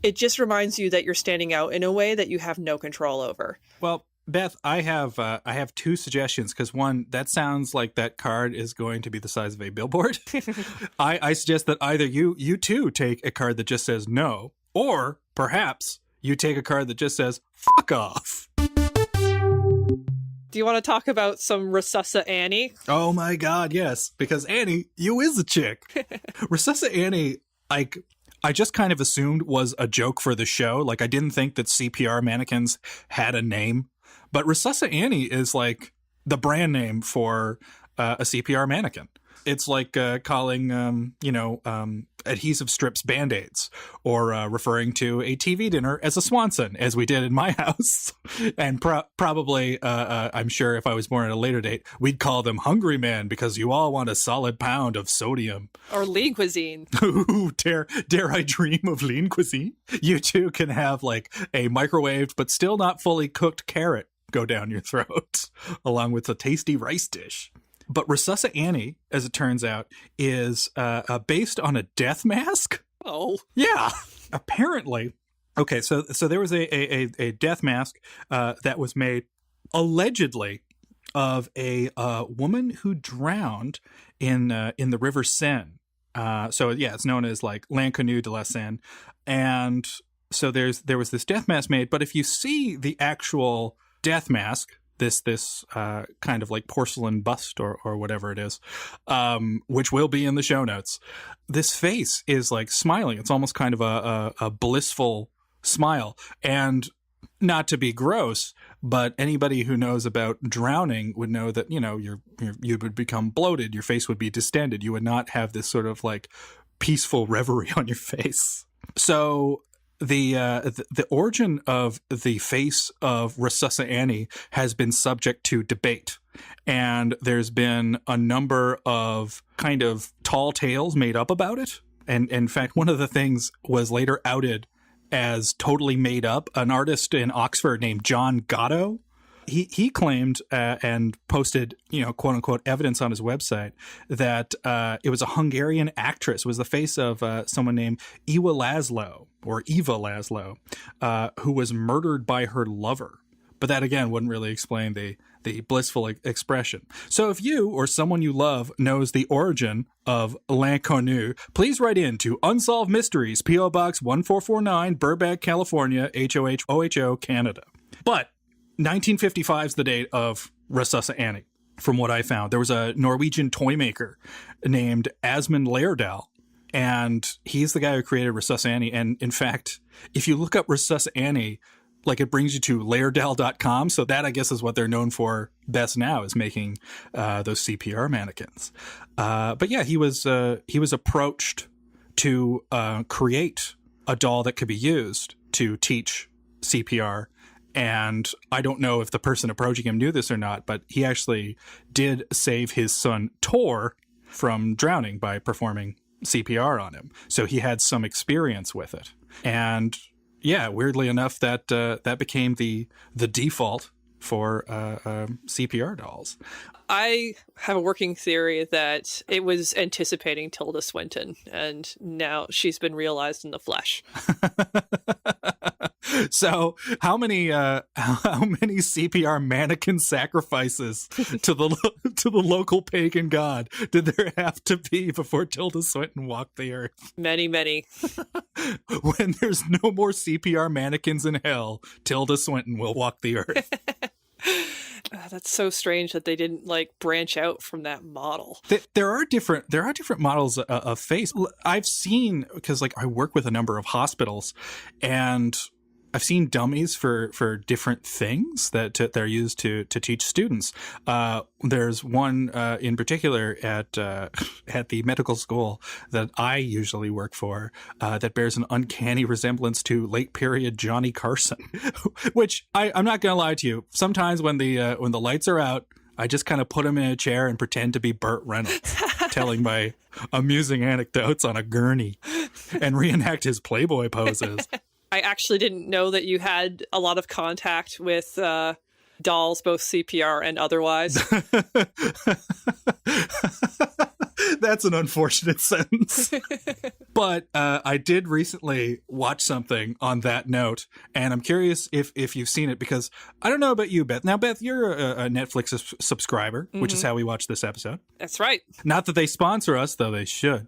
It just reminds you that you're standing out in a way that you have no control over. Well, Beth, I have 2 suggestions, because one, that sounds like that card is going to be the size of a billboard. I suggest that either you too take a card that just says no, or perhaps you take a card that just says fuck off. Do you want to talk about some Resusci-Annie? Oh my God, yes, because Annie, you is a chick. Resusci-Annie, I just kind of assumed was a joke for the show. I didn't think that CPR mannequins had a name. But Resusci-Annie is like the brand name for a CPR mannequin. It's like calling, adhesive strips Band-Aids, or referring to a TV dinner as a Swanson, as we did in my house. And probably, I'm sure if I was born at a later date, we'd call them Hungry Man, because you all want a solid pound of sodium. Or lean cuisine. Ooh, dare I dream of lean cuisine? You too can have a microwaved but still not fully cooked carrot go down your throat, along with a tasty rice dish. But Resusci-Annie, as it turns out, is based on a death mask. Oh. Yeah. Apparently. Okay, so there was a death mask that was made allegedly of a woman who drowned in the River Seine. So yeah, it's known as L'Inconnu de la Seine. And so there was this death mask made, but if you see the actual death mask, this kind of porcelain bust or whatever it is, which will be in the show notes, this face is smiling. It's almost kind of a blissful smile. And not to be gross, but anybody who knows about drowning would know that, you would become bloated. Your face would be distended. You would not have this sort of peaceful reverie on your face. So the origin of the face of Resusci-Annie has been subject to debate. And there's been a number of kind of tall tales made up about it. And in fact, one of the things was later outed as totally made up. An artist in Oxford named John Gatto, he claimed and posted, quote unquote, evidence on his website that it was a Hungarian actress. It was the face of someone named Eva Laszlo, who was murdered by her lover. But that, again, wouldn't really explain the blissful expression. So if you or someone you love knows the origin of L'Inconnu, please write in to Unsolved Mysteries, P.O. Box 1449, Burbank, California, HOHO, Canada. But 1955 is the date of Resusci-Annie, from what I found. There was a Norwegian toy maker named Asmund Lerdahl, and he's the guy who created Resusci-Annie. And in fact, if you look up Resusci-Annie, it brings you to Lerdahl.com. So that, I guess, is what they're known for best now, is making those CPR mannequins. But yeah, he was approached to create a doll that could be used to teach CPR. And I don't know if the person approaching him knew this or not, but he actually did save his son Tor from drowning by performing CPR on him. So he had some experience with it. And yeah, weirdly enough, that became the default for CPR dolls. I have a working theory that it was anticipating Tilda Swinton, and now she's been realized in the flesh. So how many CPR mannequin sacrifices to the local pagan god did there have to be before Tilda Swinton walked the earth? Many. When there's no more CPR mannequins in hell, Tilda Swinton will walk the earth. That's so strange that they didn't branch out from that model. There are different models of face. I've seen, because I work with a number of hospitals, and I've seen dummies for different things that they're used to teach students. There's one in particular at the medical school that I usually work for that bears an uncanny resemblance to late period Johnny Carson, which I'm not going to lie to you. Sometimes when the lights are out, I just kind of put him in a chair and pretend to be Burt Reynolds, telling my amusing anecdotes on a gurney and reenact his Playboy poses. I actually didn't know that you had a lot of contact with dolls, both CPR and otherwise. That's an unfortunate sentence. But I did recently watch something on that note, and I'm curious if you've seen it, because I don't know about you, Beth. Now, Beth, you're a Netflix subscriber, which is how we watch this episode. That's right. Not that they sponsor us, though they should.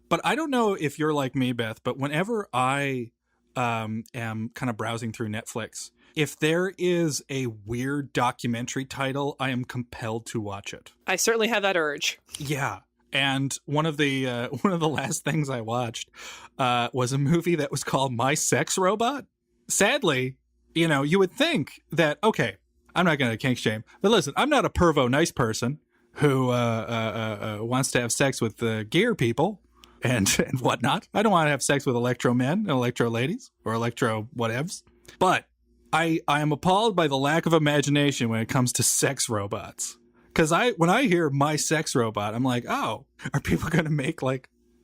But I don't know if you're like me, Beth, but whenever I am kind of browsing through Netflix, if there is a weird documentary title, I am compelled to watch it. I certainly have that urge. Yeah. And one of the last things I watched was a movie that was called My Sex Robot. Sadly, you would think that, okay, I'm not going to kink shame, but listen, I'm not a pervo nice person who wants to have sex with gear people and whatnot. I don't want to have sex with electro men and electro ladies or electro whatevs. But I am appalled by the lack of imagination when it comes to sex robots. Because when I hear My Sex Robot, I'm like, oh, are people going to make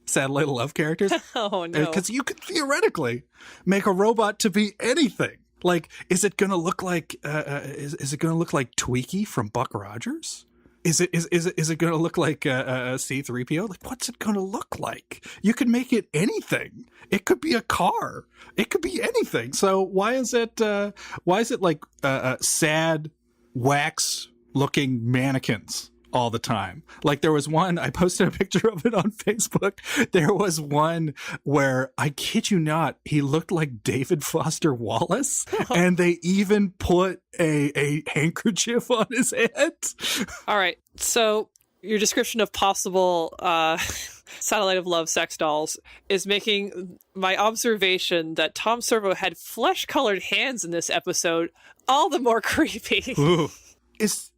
satellite love characters? Oh, no. Because you could theoretically make a robot to be anything. Is it going to look like is it going to look like Tweaky from Buck Rogers? Is it going to look like a C-3PO? What's it going to look like? You could make it anything. It could be a car. It could be anything. So why is it sad wax looking mannequins all the time? There was one, I posted a picture of it on Facebook. There was one where, I kid you not, he looked like David Foster Wallace, and they even put a handkerchief on his head. All right. So your description of possible satellite of love sex dolls is making my observation that Tom Servo had flesh-colored hands in this episode all the more creepy. Ooh.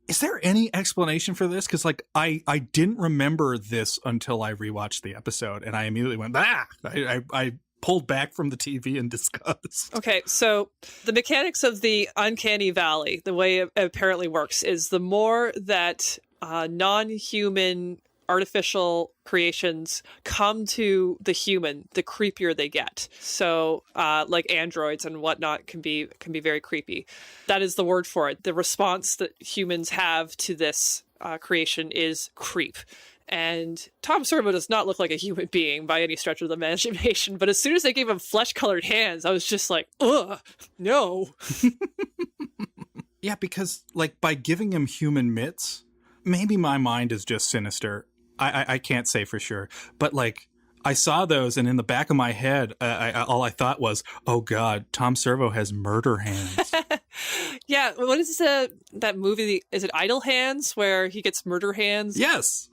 Is there any explanation for this? Because I didn't remember this until I rewatched the episode, and I immediately went, I pulled back from the TV in disgust. Okay, so the mechanics of the uncanny valley, the way it apparently works, is the more that non-human artificial creations come to the human, the creepier they get. So like androids and whatnot can be very creepy. That is the word for it. The response that humans have to this creation is creep. And Tom Servo does not look like a human being by any stretch of the imagination, but as soon as they gave him flesh-colored hands, I was just like, ugh, no. Yeah, because like by giving him human mitts, maybe my mind is just sinister. I can't say for sure, but like I saw those, and in the back of my head, all I thought was, "Oh God, Tom Servo has murder hands." Yeah, what is that movie? Is it Idle Hands, where he gets murder hands? Yes,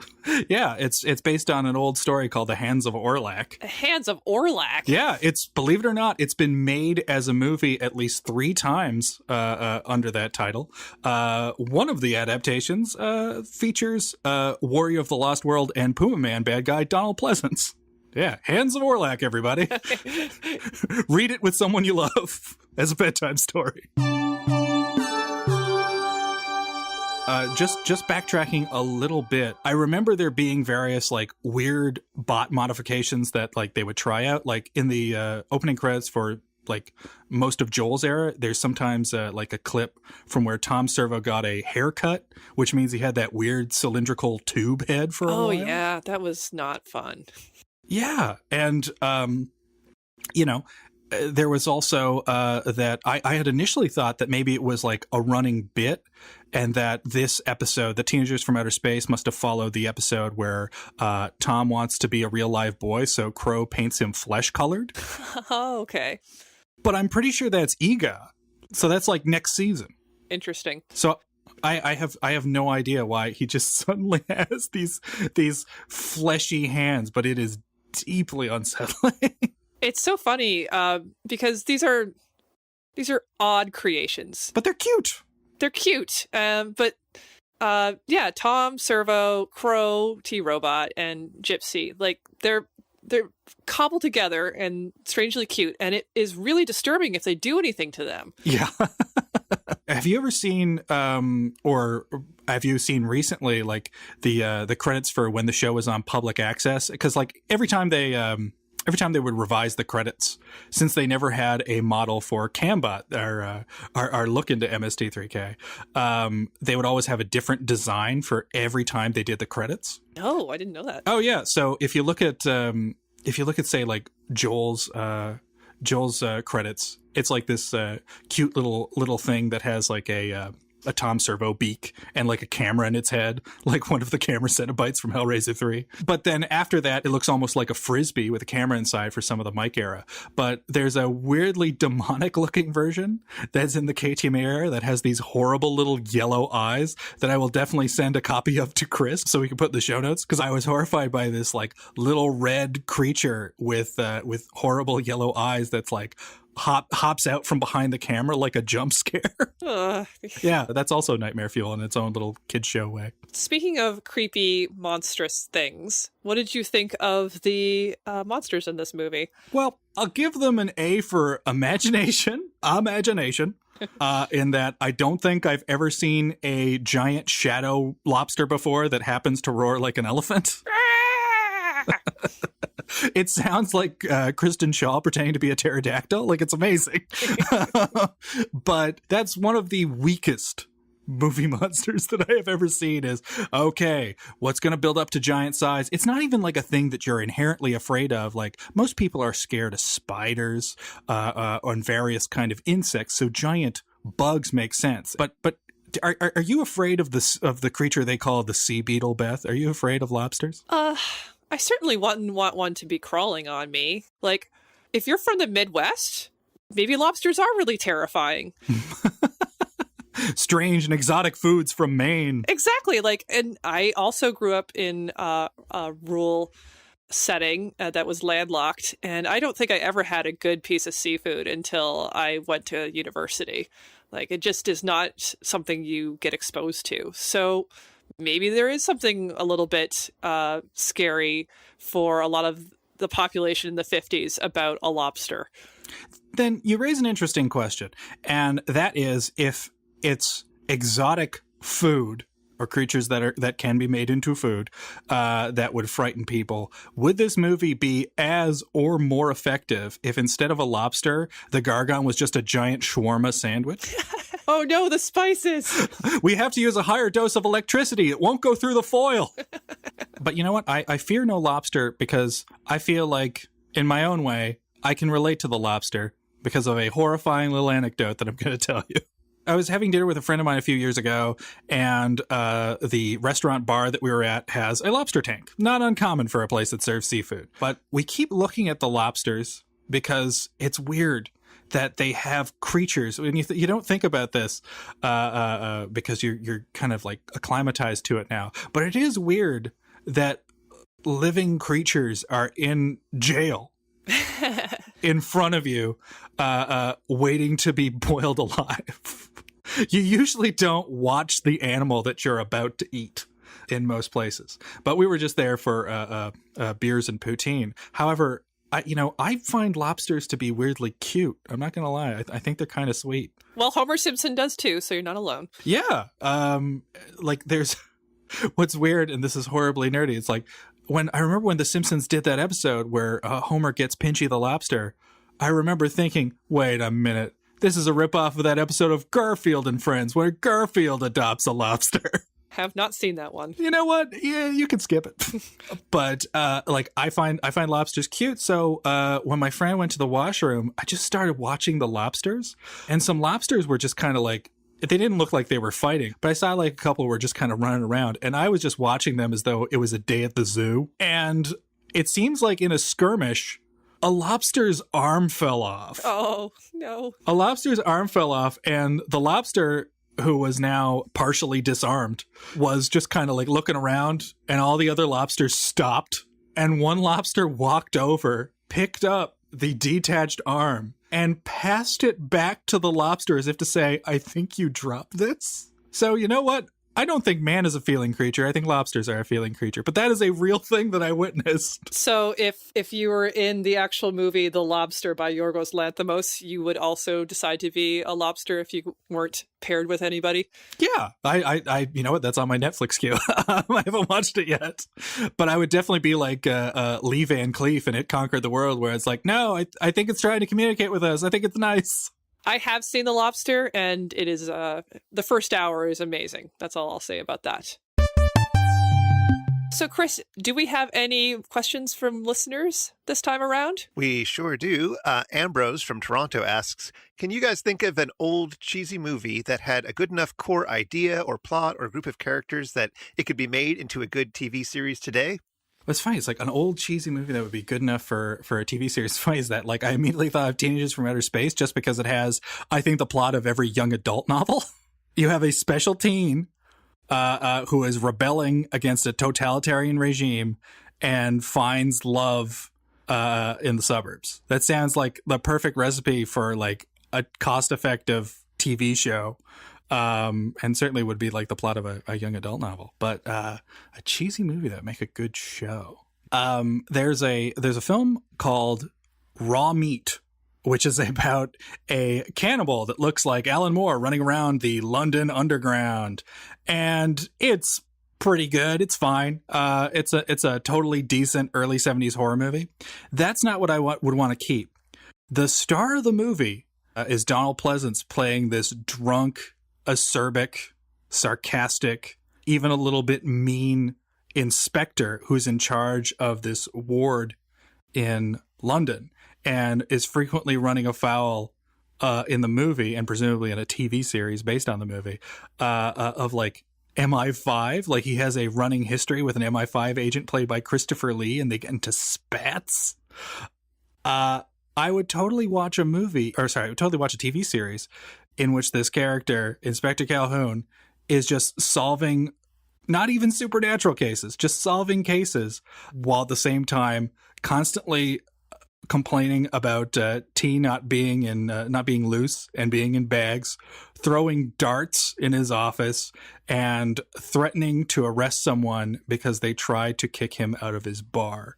yeah, it's based on an old story called The Hands of Orlac. Hands of Orlac. Yeah, it's, believe it or not, it's been made as a movie at least 3 times under that title. One of the adaptations features Warrior of the Lost World and Puma Man bad guy Donald Pleasance. Yeah, Hands of Orlac, everybody. Read it with someone you love as a bedtime story. Just backtracking a little bit, I remember there being various like weird bot modifications that like they would try out. Like in the opening credits for like most of Joel's era, there's sometimes like a clip from where Tom Servo got a haircut, which means he had that weird cylindrical tube head for a while. Oh yeah, that was not fun. Yeah, and you know, there was also that I had initially thought that maybe it was like a running bit, and that this episode, The Teenagers from Outer Space, must have followed the episode where Tom wants to be a real live boy, so Crow paints him flesh colored. Oh, okay. But I'm pretty sure that's Ega, so that's like next season. Interesting. So I have no idea why he just suddenly has these fleshy hands, but it is deeply unsettling. It's so funny because these are odd creations, but they're cute. They're cute. But yeah, Tom Servo, Crow, T-Robot, and Gypsy, like they're cobbled together and strangely cute, and it is really disturbing if they do anything to them. Yeah. Have you ever seen or have you seen recently like the credits for when the show was on public access? Because like every time they would revise the credits, since they never had a model for Cambot, our look into MST3K, they would always have a different design for every time they did the credits. No, I didn't know that. Oh yeah, so if you look at say like Joel's credits, it's like this cute little thing that has like a Tom Servo beak and like a camera in its head, like one of the camera Cenobites from Hellraiser 3. But then after that, it looks almost like a Frisbee with a camera inside for some of the Mike era. But there's a weirdly demonic looking version that's in the KTM era that has these horrible little yellow eyes that I will definitely send a copy of to Chris so we can put in the show notes, because I was horrified by this like little red creature with horrible yellow eyes that's like hops out from behind the camera like a jump scare. Yeah, that's also nightmare fuel in its own little kid show way. Speaking of creepy, monstrous things, what did you think of the monsters in this movie? Well, I'll give them an A for imagination, in that I don't think I've ever seen a giant shadow lobster before that happens to roar like an elephant. It sounds like Kristen Shaw pretending to be a pterodactyl. Like, it's amazing. But that's one of the weakest movie monsters that I have ever seen. Is, okay, what's going to build up to giant size? It's not even like a thing that you're inherently afraid of. Like, most people are scared of spiders and various kind of insects, so giant bugs make sense. But are you afraid of the creature they call the sea beetle, Beth? Are you afraid of lobsters? I certainly wouldn't want one to be crawling on me. Like, if you're from the Midwest, maybe lobsters are really terrifying. Strange and exotic foods from Maine. Exactly. Like, and I also grew up in a rural setting that was landlocked, and I don't think I ever had a good piece of seafood until I went to university. Like, it just is not something you get exposed to. So maybe there is something a little bit scary for a lot of the population in the 50s about a lobster. Then you raise an interesting question, and that is if it's exotic food or creatures that can be made into food that would frighten people, would this movie be as or more effective if instead of a lobster, the Gargon was just a giant shawarma sandwich? Oh no, the spices! We have to use a higher dose of electricity. It won't go through the foil. But you know what? I fear no lobster because I feel like, in my own way, I can relate to the lobster because of a horrifying little anecdote that I'm going to tell you. I was having dinner with a friend of mine a few years ago, and the restaurant bar that we were at has a lobster tank. Not uncommon for a place that serves seafood. But we keep looking at the lobsters because it's weird that they have creatures. When you don't think about this because you're kind of like acclimatized to it now. But it is weird that living creatures are in jail in front of you, waiting to be boiled alive. You usually don't watch the animal that you're about to eat in most places. But we were just there for beers and poutine. However, I find lobsters to be weirdly cute. I'm not going to lie. I think they're kind of sweet. Well, Homer Simpson does too, so you're not alone. Yeah. There's what's weird, and this is horribly nerdy. It's like, I remember when The Simpsons did that episode where Homer gets Pinchy the lobster, I remember thinking, wait a minute, this is a ripoff of that episode of Garfield and Friends where Garfield adopts a lobster. Have not seen that one. You know what? Yeah, you can skip it. But I find lobsters cute. So when my friend went to the washroom, I just started watching the lobsters, and some lobsters were just kind of like, they didn't look like they were fighting, but I saw like a couple were just kind of running around, and I was just watching them as though it was a day at the zoo. And it seems like in a skirmish, a lobster's arm fell off. Oh, no. A lobster's arm fell off, and the lobster, who was now partially disarmed, was just kind of like looking around, and all the other lobsters stopped. And one lobster walked over, picked up the detached arm, and passed it back to the lobster as if to say, I think you dropped this. So you know what? I don't think man is a feeling creature. I think lobsters are a feeling creature. But that is a real thing that I witnessed. So if you were in the actual movie The Lobster by Yorgos Lanthimos, you would also decide to be a lobster if you weren't paired with anybody? Yeah. I you know what? That's on my Netflix queue. I haven't watched it yet. But I would definitely be like Lee Van Cleef in It Conquered the World, where it's like, no, I think it's trying to communicate with us. I think it's nice. I have seen The Lobster, and it is the first hour is amazing. That's all I'll say about that. So, Chris, do we have any questions from listeners this time around? We sure do. Ambrose from Toronto asks, can you guys think of an old cheesy movie that had a good enough core idea or plot or group of characters that it could be made into a good TV series today? What's funny, it's like an old cheesy movie that would be good enough for a TV series. It's funny is that, like, I immediately thought of Teenagers from Outer Space just because it has, I think, the plot of every young adult novel. You have a special teen who is rebelling against a totalitarian regime and finds love in the suburbs. That sounds like the perfect recipe for, like, a cost-effective TV show. And certainly would be like the plot of a young adult novel, but a cheesy movie that would make a good show. There's a film called Raw Meat, which is about a cannibal that looks like Alan Moore running around the London Underground, and it's pretty good. It's fine. It's a totally decent early 70s horror movie. That's not what I would want to keep. The star of the movie is Donald Pleasance playing this drunk, acerbic, sarcastic, even a little bit mean inspector who's in charge of this ward in London and is frequently running afoul in the movie, and presumably in a TV series based on the movie, of like MI5. Like, he has a running history with an MI5 agent played by Christopher Lee, and they get into spats. I would totally watch a TV series in which this character, Inspector Calhoun, is just solving not even supernatural cases, just solving cases, while at the same time constantly complaining about tea not being loose and being in bags, throwing darts in his office, and threatening to arrest someone because they tried to kick him out of his bar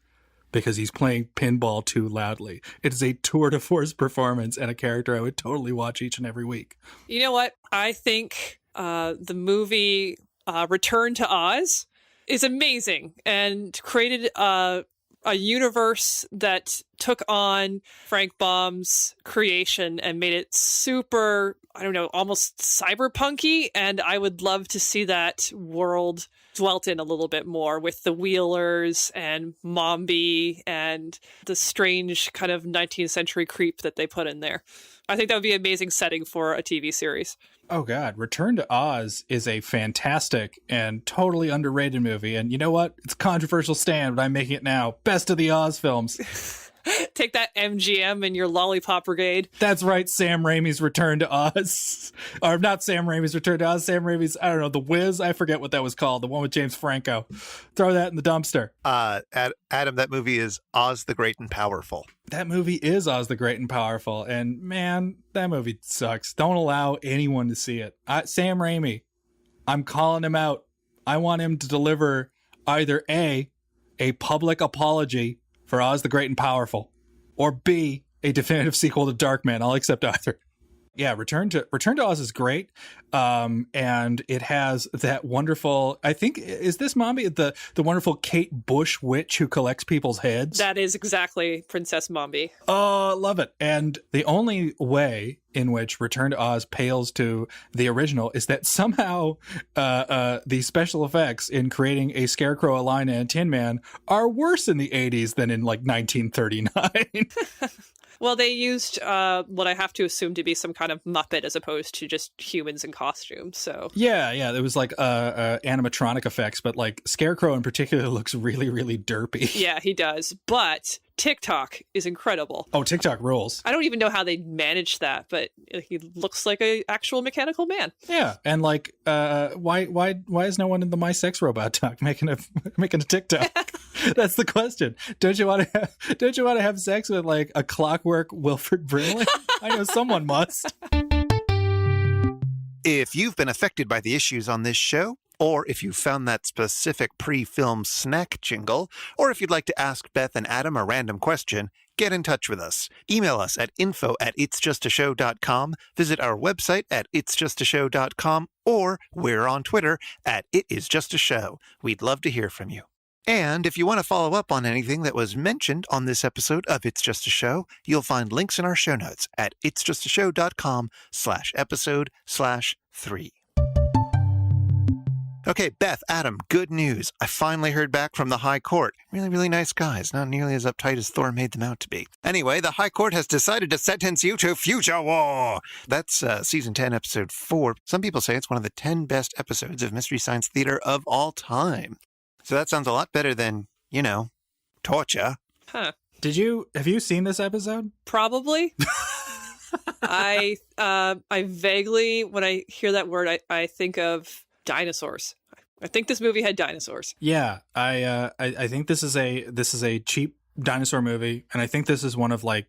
because he's playing pinball too loudly. It is a tour de force performance and a character I would totally watch each and every week. You know what? I think the movie Return to Oz is amazing and created a universe that took on Frank Baum's creation and made it super, I don't know, almost cyberpunky. And I would love to see that world dwelt in a little bit more with the Wheelers and Mombi and the strange kind of 19th century creep that they put in there. I think that would be an amazing setting for a TV series. Oh, God. Return to Oz is a fantastic and totally underrated movie. And you know what? It's a controversial stand, but I'm making it now. Best of the Oz films. Take that, MGM and your Lollipop Brigade. That's right, Sam Raimi's Return to Oz. Or not Sam Raimi's Return to Oz, Sam Raimi's, I don't know, The Wiz? I forget what that was called. The one with James Franco. Throw that in the dumpster. Adam, that movie is Oz the Great and Powerful. That movie is Oz the Great and Powerful. And man, that movie sucks. Don't allow anyone to see it. Sam Raimi, I'm calling him out. I want him to deliver either A, public apology for Oz the Great and Powerful, or B, a definitive sequel to Darkman. I'll accept either. Yeah, Return to Oz is great, and it has that wonderful. I think is this Mombi the wonderful Kate Bush witch who collects people's heads. That is exactly Princess Mombi. Oh, love it! And the only way in which Return to Oz pales to the original is that somehow the special effects in creating a Scarecrow, a Lion, and a Tin Man are worse in the 80s than in like 1939. Well, they used what I have to assume to be some kind of Muppet as opposed to just humans in costumes. So yeah, there was like animatronic effects, but like Scarecrow in particular looks really, really derpy. Yeah, he does. But TikTok is incredible. Oh, TikTok rules. I don't even know how they managed that, but he looks like an actual mechanical man. Yeah, and like, why is no one in the My Sex Robot talk making a TikTok? That's the question. Don't you want to have sex with like a clockwork Wilford Brimley? I know someone must. If you've been affected by the issues on this show, or if you found that specific pre-film snack jingle, or if you'd like to ask Beth and Adam a random question, get in touch with us. Email us at info@itsjustashow.com, visit our website at itsjustashow.com, or we're on Twitter at itisjustashow. We'd love to hear from you. And if you want to follow up on anything that was mentioned on this episode of It's Just a Show, you'll find links in our show notes at itsjustashow.com/episode/3. Okay, Beth, Adam, good news. I finally heard back from the High Court. Really, really nice guys. Not nearly as uptight as Thor made them out to be. Anyway, the High Court has decided to sentence you to future war. That's season 10, episode 4. Some people say it's one of the 10 best episodes of Mystery Science Theater of all time. So that sounds a lot better than, torture. Huh. Have you seen this episode? Probably. I vaguely, when I hear that word, I think of dinosaurs. I think this movie had dinosaurs. Yeah, I think this is a cheap dinosaur movie, and I think this is one of the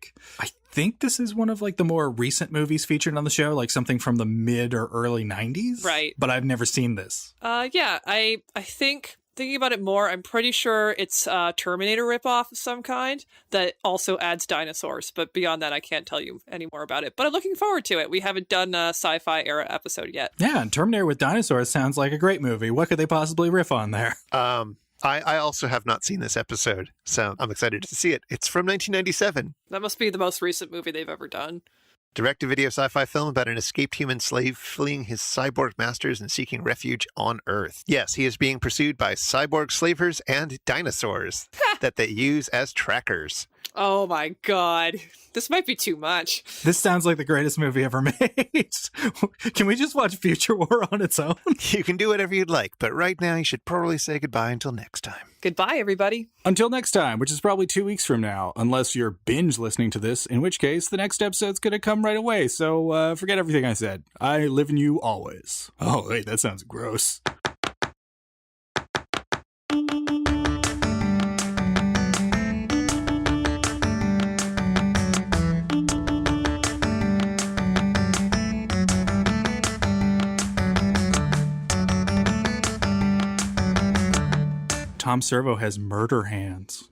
more recent movies featured on the show, like something from the mid or early 90s. Right. But I've never seen this. Yeah, I think, thinking about it more, I'm pretty sure it's a Terminator ripoff of some kind that also adds dinosaurs. But beyond that, I can't tell you any more about it. But I'm looking forward to it. We haven't done a sci-fi era episode yet. Yeah, and Terminator with dinosaurs sounds like a great movie. What could they possibly riff on there? I also have not seen this episode, so I'm excited to see it. It's from 1997. That must be the most recent movie they've ever done. Direct-to-video sci-fi film about an escaped human slave fleeing his cyborg masters and seeking refuge on Earth. Yes, he is being pursued by cyborg slavers and dinosaurs that they use as trackers. Oh my god. This might be too much. This sounds like the greatest movie ever made. Can we just watch Future War on its own? You can do whatever you'd like, but right now you should probably say goodbye until next time. Goodbye, everybody. Until next time, which is probably 2 weeks from now, unless you're binge listening to this, in which case the next episode's going to come right away. So forget everything I said. I live in you always. Oh, wait, that sounds gross. Tom Servo has murder hands.